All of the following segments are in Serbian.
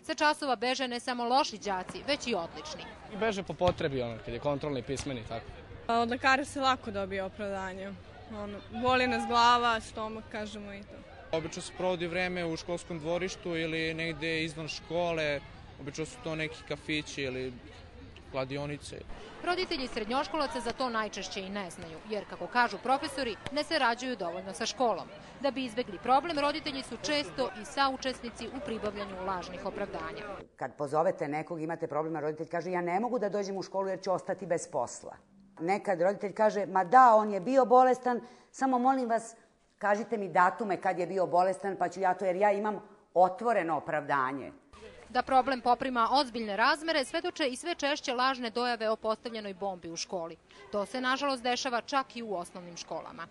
Sa časova beže ne samo loši đaci, već i odlični. Beže po potrebi, kad je kontrolni i pismeni, tako. Od lekara se lako dobije opravdanje. Boli nas glava, stomak, kažemo i to. Obično se provodi vreme u školskom dvorištu ili negde izvan škole. Obično su to neki kafići ili kladionice. Roditelji srednjoškolaca za to najčešće i ne znaju, jer, kako kažu profesori, ne sarađuju dovoljno sa školom. Da bi izbegli problem, roditelji su često i saučesnici u pribavljanju lažnih opravdanja. Kad pozovete nekog, imate problema, roditelj kaže ja ne mogu da dođem u školu jer ću ostati bez posla. Nekad roditelj kaže ma da, on je bio bolestan, samo molim vas kažite mi datume kad je bio bolestan pa ću ja to jer ja imam otvoreno opravdanje. Da problem poprima ozbiljne razmere svedoče i sve češće lažne dojave o postavljenoj bombi u školi. To se nažalost dešava čak i u osnovnim školama.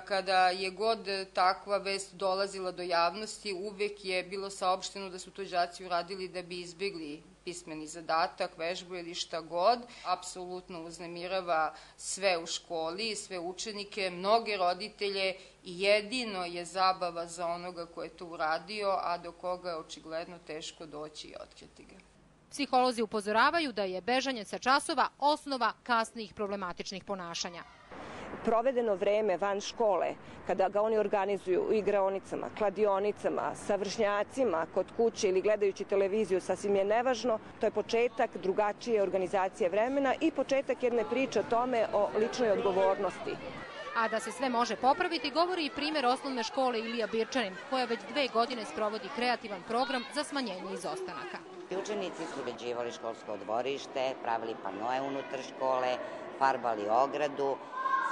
Kada je god takva vest dolazila do javnosti, uvek je bilo saopšteno da su to đaci uradili da bi izbjegli pismeni zadatak, vežbu ili šta god. Apsolutno uznemirava sve u školi, sve učenike, mnoge roditelje i jedino je zabava za onoga ko je to uradio, a do koga je očigledno teško doći i otkriti ga. Psiholozi upozoravaju da je bežanje sa časova osnova kasnijih problematičnih ponašanja. Provedeno vreme van škole, kada ga oni organizuju u igraonicama, kladionicama, sa vršnjacima kod kuće ili gledajući televiziju, sasvim je nevažno. To je početak drugačije organizacije vremena i početak jedne priče o tome o ličnoj odgovornosti. A da se sve može popraviti, govori i primjer osnovne škole Ilija Birčanin, koja već 2 godine sprovodi kreativan program za smanjenje izostanaka. Učenici su uređivali školsko dvorište, pravili panoe unutar škole, farbali ogradu,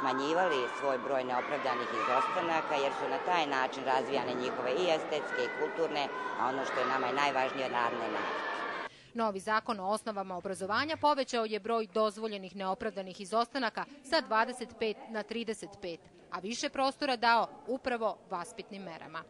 smanjivali svoj broj neopravdanih izostanaka jer su na taj način razvijane njihove i estetske i kulturne, a ono što je nama najvažnije radne navike. Novi zakon o osnovama obrazovanja povećao je broj dozvoljenih neopravdanih izostanaka sa 25 na 35, a više prostora dao upravo vaspitnim merama.